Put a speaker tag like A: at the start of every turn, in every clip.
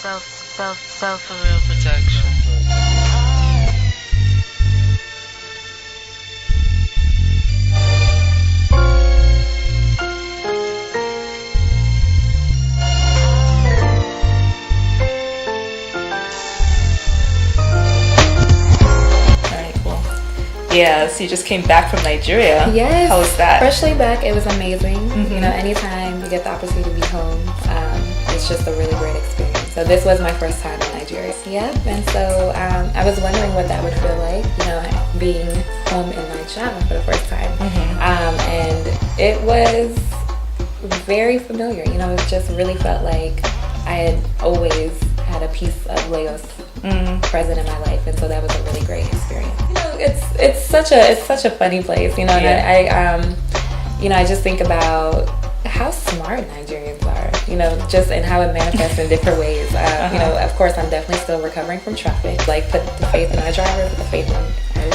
A: Self-real protection.
B: Yeah, so you just came back from Nigeria.
C: Yes.
B: How was that?
C: Freshly back, it was amazing. You know, anytime you get the opportunity to be home, it's just a really great experience. So this was my first time in Nigeria. Yep, and so I was wondering what that would feel like, you know, being home in Nigeria for the first time. And it was very familiar. You know, it just really felt like I had always had a piece of Lagos present in my life, and so that was a really great experience. You know, it's such a funny place, you know. And I just think about how smart Nigerians are, you know, just and how it manifests in different ways. You know, of course, I'm definitely still recovering from traffic. Like, put the faith in our driver, put the faith in our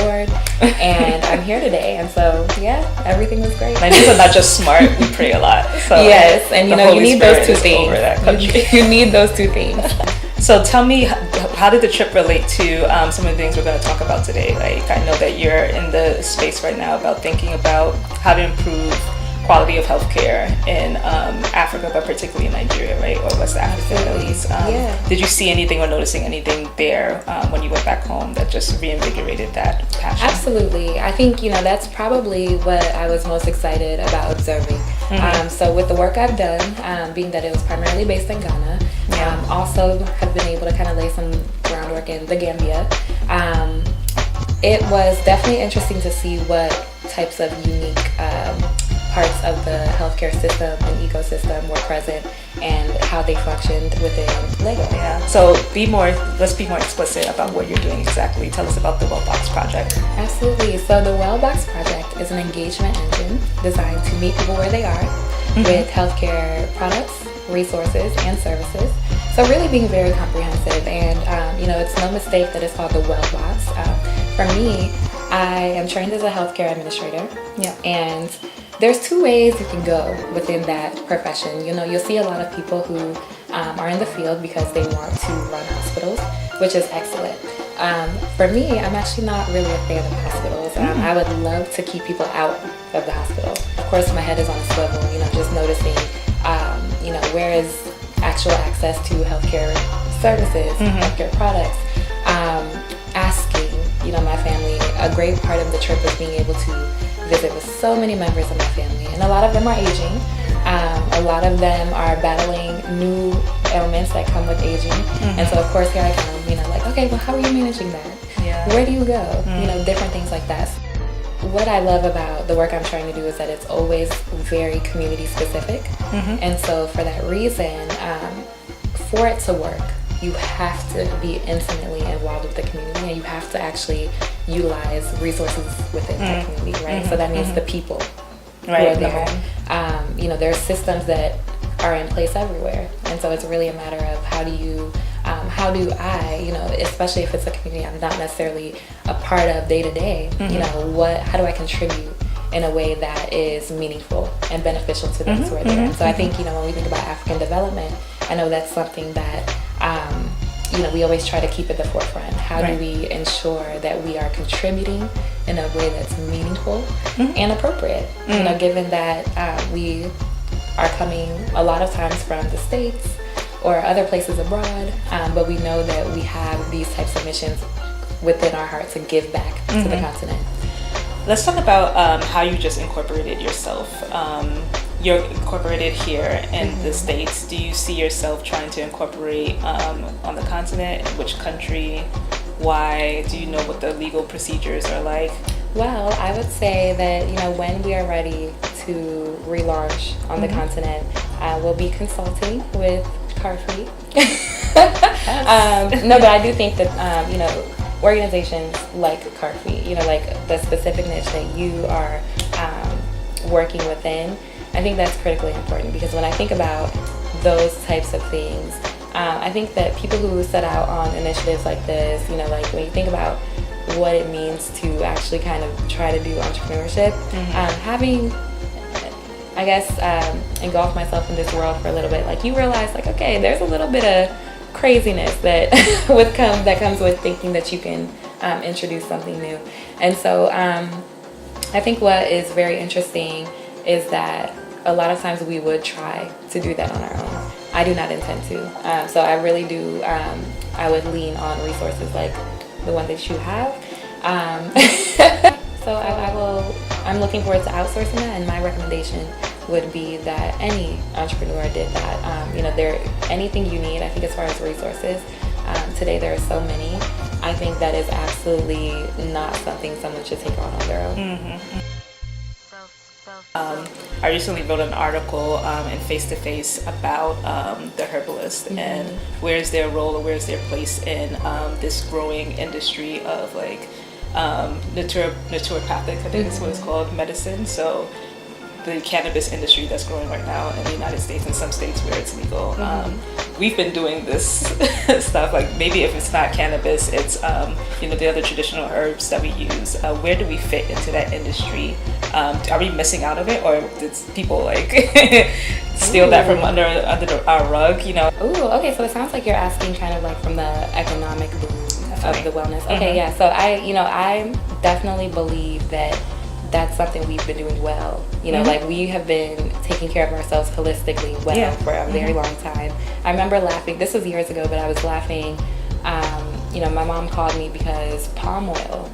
C: Lord, and I'm here today. And so, yeah, everything was great.
B: Nigerians are not just smart; we pray a lot. So
C: yes, and you know, you need those two things.
B: Over that country.
C: You need those two things.
B: So tell me, how did the trip relate to some of the things we're going to talk about today? Like, I know that you're in the space right now about thinking about how to improve quality of healthcare in Africa, but particularly in Nigeria, right? Or West Africa at least. Did you see anything or noticing anything there when you went back home that just reinvigorated that passion?
C: Absolutely. I think, you know, that's probably what I was most excited about observing. So with the work I've done, being that it was primarily based in Ghana, also have been able to kind of lay some groundwork in the Gambia. It was definitely interesting to see what types of unique parts of the healthcare system and ecosystem were present and how they functioned within Lagos.
B: Yeah. So let's be more explicit about what you're doing exactly. Tell us about the Wellbox project.
C: Absolutely. So the Wellbox project is an engagement engine designed to meet people where they are with healthcare products, resources, and services. So really being very comprehensive, and you know, it's no mistake that it's called the Wellbox. For me, I am trained as a healthcare administrator, and there's two ways you can go within that profession. You know, you'll see a lot of people who are in the field because they want to run hospitals, which is excellent. For me, I'm actually not really a fan of hospitals. I would love to keep people out of the hospital. Of course, my head is on a swivel, you know, just noticing, you know, where is actual access to healthcare services, healthcare products, asking, you know, my family. A great part of the trip was being able to visit with so many members of my family, and a lot of them are aging. A lot of them are battling new ailments that come with aging, and so of course here I come, you know, like, okay, well, how are you managing that? Where do you go? You know, different things like that. What I love about the work I'm trying to do is that it's always very community specific, and so for that reason, for it to work, you have to be intimately involved with the community, and you have to actually utilize resources within that community, right? So that means the people who are there. You know, there are systems that are in place everywhere, and so it's really a matter of how do I, you know, especially if it's a community I'm not necessarily a part of day to day, you know, how do I contribute in a way that is meaningful and beneficial to those who are there? And so I think, you know, when we think about African development, I know that's something that you know, we always try to keep at the forefront. How do we ensure that we are contributing in a way that's meaningful and appropriate? You know, given that we are coming a lot of times from the States or other places abroad, but we know that we have these types of missions within our heart to give back to the continent.
B: Let's talk about how you just incorporated yourself. You're incorporated here in the States. Do you see yourself trying to incorporate on the continent? Which country? Why? Do you know what the legal procedures are like?
C: Well, I would say that, you know, when we are ready to relaunch on the continent, we'll be consulting with Karfi. No, but I do think that, you know, organizations like Karfi, you know, like the specific niche that you are working within, I think that's critically important, because when I think about those types of things, I think that people who set out on initiatives like this, you know, like when you think about what it means to actually kind of try to do entrepreneurship, having, I guess, engulfed myself in this world for a little bit, like you realize, like, okay, there's a little bit of craziness that that comes with thinking that you can introduce something new. And so I think what is very interesting is that a lot of times we would try to do that on our own. I do not intend to. So I really do, I would lean on resources like the one that you have. So I'm looking forward to outsourcing that, and my recommendation would be that any entrepreneur did that. Anything you need, I think as far as resources, today there are so many. I think that is absolutely not something someone should take on their own.
B: Mm-hmm. I recently wrote an article in Face to Face about the herbalist, mm-hmm. and where's their role or where's their place in this growing industry of like naturopathic, I think is what it's called, medicine. So the cannabis industry that's growing right now in the United States, in some states where it's legal. Mm-hmm. We've been doing this stuff, like maybe if it's not cannabis, it's the other traditional herbs that we use. Where do we fit into that industry? Are we missing out of it, or did people like steal that from under our rug?
C: Ooh, okay. So it sounds like you're asking kind of like from the economic boom of the wellness. Okay, mm-hmm. Yeah. So I definitely believe that that's something we've been doing well. Mm-hmm. Like we have been taking care of ourselves holistically well for a very long time. I remember laughing, this was years ago, but I was laughing, my mom called me because palm oil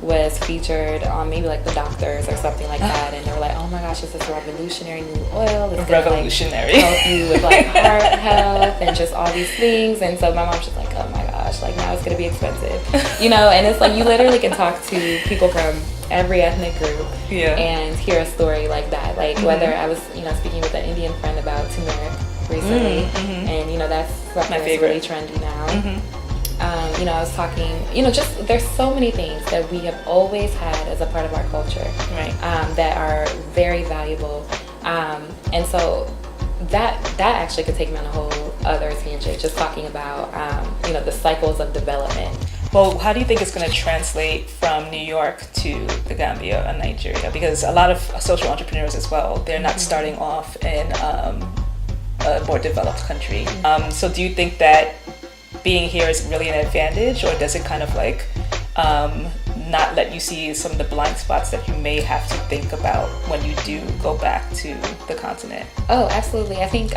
C: was featured on maybe like the doctors or something like that, and they were like, oh my gosh, this is a revolutionary new oil. It's gonna like help you with like heart health and just all these things. And so my mom's just like, oh my gosh, like now it's gonna be expensive. And it's like you literally can talk to people from every ethnic group and hear a story like that. Like mm-hmm. whether I was, speaking with an Indian friend about turmeric recently, mm-hmm. and that's something that's really trendy now. Mm-hmm. I was talking, just there's so many things that we have always had as a part of our culture, right? That are very valuable, and so that actually could take me on a whole other tangent, just talking about the cycles of development.
B: Well, how do you think it's going to translate from New York to the Gambia and Nigeria? Because a lot of social entrepreneurs as well, they're not mm-hmm. starting off in a more developed country. Mm-hmm. So do you think that being here is really an advantage, or does it kind of like not let you see some of the blind spots that you may have to think about when you do go back to the continent?
C: Oh, absolutely. I think,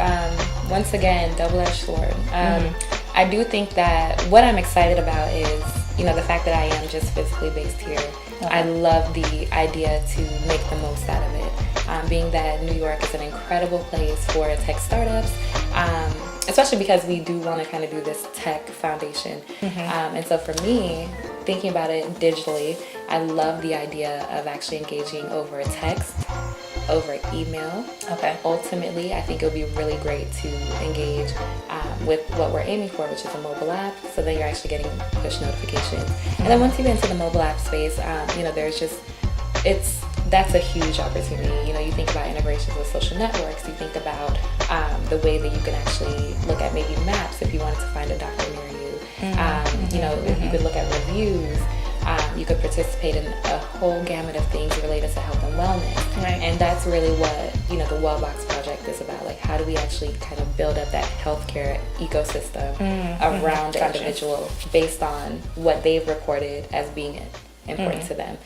C: once again, double-edged sword. Mm-hmm. I do think that what I'm excited about is, the fact that I am just physically based here. Okay. I love the idea to make the most out of it. Being that New York is an incredible place for tech startups, especially because we do want to kind of do this tech foundation. Mm-hmm. And so for me, thinking about it digitally, I love the idea of actually engaging over text, over email. Okay. Ultimately, I think it would be really great to engage with what we're aiming for, which is a mobile app, so that you're actually getting push notifications. Mm-hmm. And then once you get into the mobile app space, there's just, that's a huge opportunity. You think about integrations with social networks, you think about the way that you can actually look at maybe maps if you wanted to find a doctor near you. Mm-hmm. If you could look at reviews, you could participate in a whole gamut of things related to health and wellness. Right. And that's really what, the Wellbox project is about. Like, how do we actually kind of build up that healthcare ecosystem around the individual based on what they've reported as being important to them.